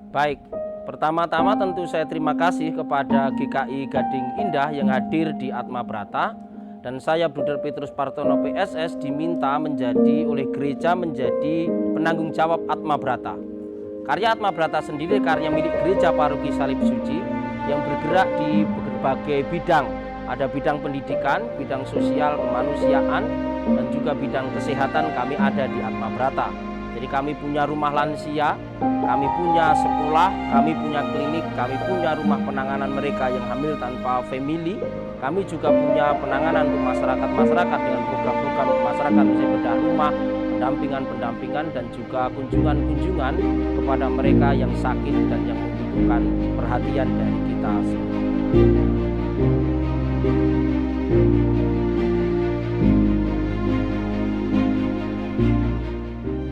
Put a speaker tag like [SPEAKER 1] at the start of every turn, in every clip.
[SPEAKER 1] Baik, pertama-tama tentu saya terima kasih kepada GKI Gading Indah yang hadir di Atma Brata, dan saya Bruder Petrus Partono PSS diminta oleh gereja menjadi penanggung jawab Atma Brata. Karya Atma Brata sendiri karya milik Gereja Paroki Salib Suci yang bergerak di berbagai bidang. Ada bidang pendidikan, bidang sosial, kemanusiaan, dan juga bidang kesehatan kami ada di Atma Brata. Jadi kami punya rumah lansia, kami punya sekolah, kami punya klinik, kami punya rumah penanganan mereka yang hamil tanpa family. Kami juga punya penanganan untuk masyarakat-masyarakat dengan program-program masyarakat, misalnya bedah rumah, pendampingan dan juga kunjungan-kunjungan kepada mereka yang sakit dan yang membutuhkan perhatian dari kita semua.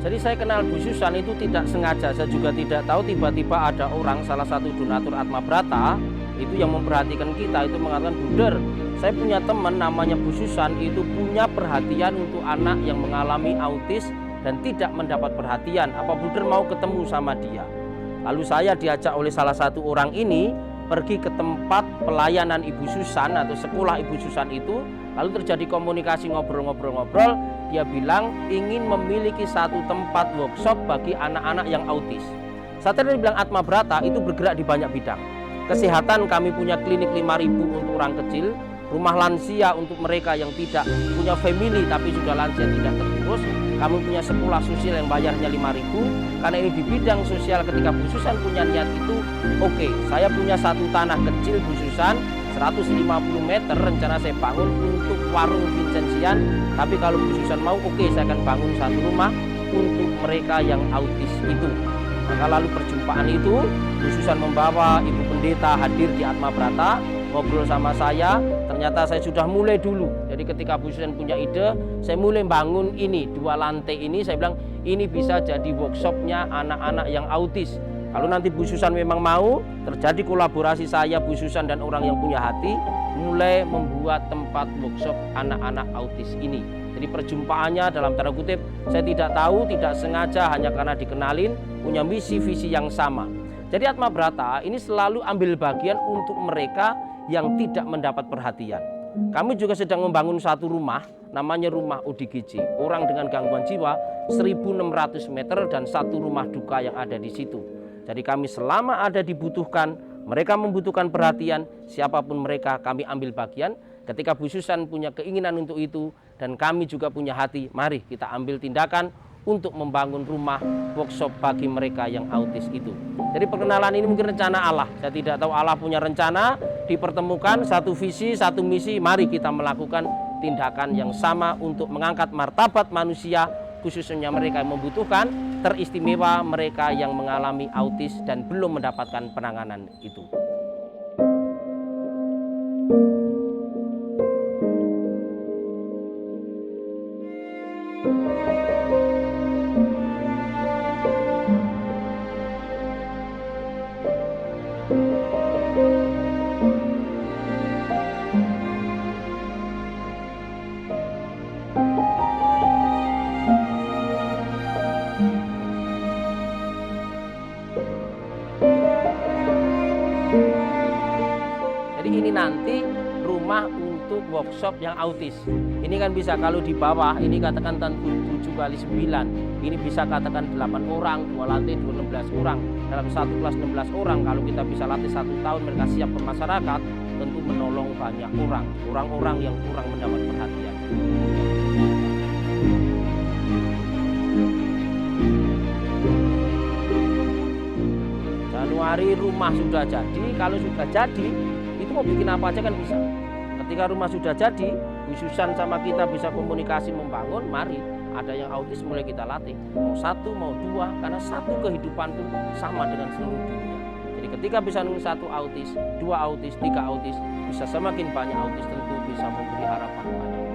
[SPEAKER 1] Jadi saya kenal Bu Susan itu tidak sengaja, saya juga tidak tahu, tiba-tiba ada orang, salah satu donatur Atma Brata itu yang memperhatikan kita, itu mengatakan, "Bruder, saya punya teman namanya Bu Susan, itu punya perhatian untuk anak yang mengalami autis dan tidak mendapat perhatian. Apa Bruder mau ketemu sama dia?" Lalu saya diajak oleh salah satu orang ini pergi ke tempat pelayanan Ibu Susan atau sekolah Ibu Susan itu. Lalu terjadi komunikasi, ngobrol-ngobrol. Dia bilang ingin memiliki satu tempat workshop bagi anak-anak yang autis. Saat tadi bilang Atma Brata itu bergerak di banyak bidang. Kesehatan, kami punya klinik 5.000 untuk orang kecil, rumah lansia untuk mereka yang tidak punya family tapi sudah lansia tidak terurus. Kami punya sekolah sosial yang bayarnya 5.000. Karena ini di bidang sosial, ketika Bu Susan punya niat itu, oke, saya punya satu tanah kecil Bu Susan, 150 meter rencana saya bangun untuk warung Vincentian. Tapi kalau Bu Susan mau, oke, saya akan bangun satu rumah untuk mereka yang autis itu. Maka lalu perjumpaan itu, Bu Susan membawa Ibu Pendeta hadir di Atma Brata, ngobrol sama saya. Ternyata saya sudah mulai dulu. Jadi ketika Bu Susan punya ide, saya mulai bangun ini, 2 lantai ini. Saya bilang ini bisa jadi workshopnya anak-anak yang autis. Kalau nanti Bu Susan memang mau, terjadi kolaborasi saya, Bu Susan dan orang yang punya hati, mulai membuat tempat workshop anak-anak autis ini. Jadi perjumpaannya dalam tanda kutip, saya tidak tahu, tidak sengaja, hanya karena dikenalin, punya misi visi yang sama. Jadi Atma Brata ini selalu ambil bagian untuk mereka yang tidak mendapat perhatian. Kami juga sedang membangun satu rumah, namanya rumah ODGJ, orang dengan gangguan jiwa, 1.600 meter dan satu rumah duka yang ada di situ. Jadi kami selama ada dibutuhkan, mereka membutuhkan perhatian, siapapun mereka kami ambil bagian. Ketika Bu Susan punya keinginan untuk itu dan kami juga punya hati, mari kita ambil tindakan untuk membangun rumah workshop bagi mereka yang autis itu. Jadi perkenalan ini mungkin rencana Allah. Saya tidak tahu Allah punya rencana, dipertemukan satu visi, satu misi, mari kita melakukan tindakan yang sama untuk mengangkat martabat manusia, khususnya mereka yang membutuhkan, teristimewa mereka yang mengalami autis dan belum mendapatkan penanganan itu. Ini nanti rumah untuk workshop yang autis. Ini kan bisa kalau di bawah, ini katakan 7 kali 9. Ini bisa katakan 8 orang, 2 lantai 16 orang. Dalam satu kelas 16 orang, kalau kita bisa latih 1 tahun mereka siap ke masyarakat, tentu menolong banyak orang-orang yang kurang mendapat perhatian. Januari rumah sudah jadi, kalau sudah jadi mau bikin apa aja kan bisa. Ketika rumah sudah jadi, Bu Susan sama kita bisa komunikasi membangun, mari ada yang autis mulai kita latih. Mau 1, mau 2, karena satu kehidupan pun sama dengan seluruh dunia. Jadi ketika bisa nunggu 1 autis, 2 autis, 3 autis, bisa semakin banyak autis, tentu bisa memberi harapan banyak.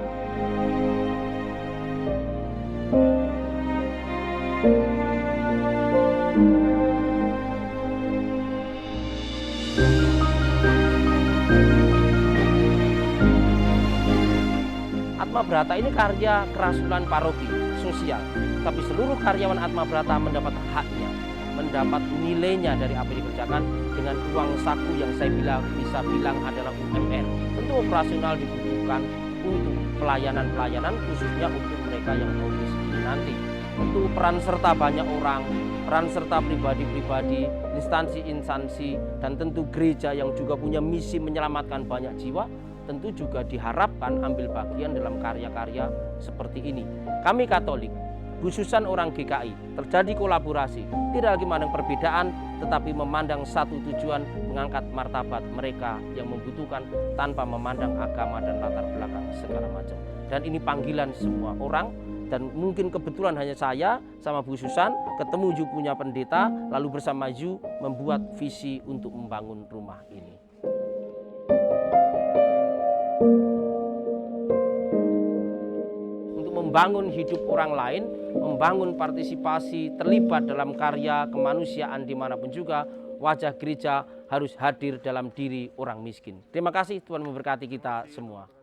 [SPEAKER 1] Atma Brata ini karya kerasulan paroki sosial, tapi seluruh karyawan Atma Brata mendapat haknya. mendapat nilainya dari apa yang dikerjakan dengan uang saku yang saya bisa bilang adalah UMR. Tentu operasional dibutuhkan untuk pelayanan-pelayanan khususnya untuk mereka yang autis ini nanti. Tentu peran serta banyak orang, peran serta pribadi-pribadi, instansi-instansi, dan tentu gereja yang juga punya misi menyelamatkan banyak jiwa, tentu juga diharapkan ambil bagian dalam karya-karya seperti ini. Kami Katolik, khususan orang GKI, terjadi kolaborasi, tidak lagi memandang perbedaan, tetapi memandang satu tujuan, mengangkat martabat mereka yang membutuhkan tanpa memandang agama dan latar belakang segala macam. Dan ini panggilan semua orang, dan mungkin kebetulan hanya saya sama Bu Susan ketemu Yu punya pendeta, lalu bersama Yu membuat visi untuk membangun rumah ini. Untuk membangun hidup orang lain, membangun partisipasi, terlibat dalam karya kemanusiaan dimanapun juga, wajah gereja harus hadir dalam diri orang miskin. Terima kasih, Tuhan memberkati kita semua.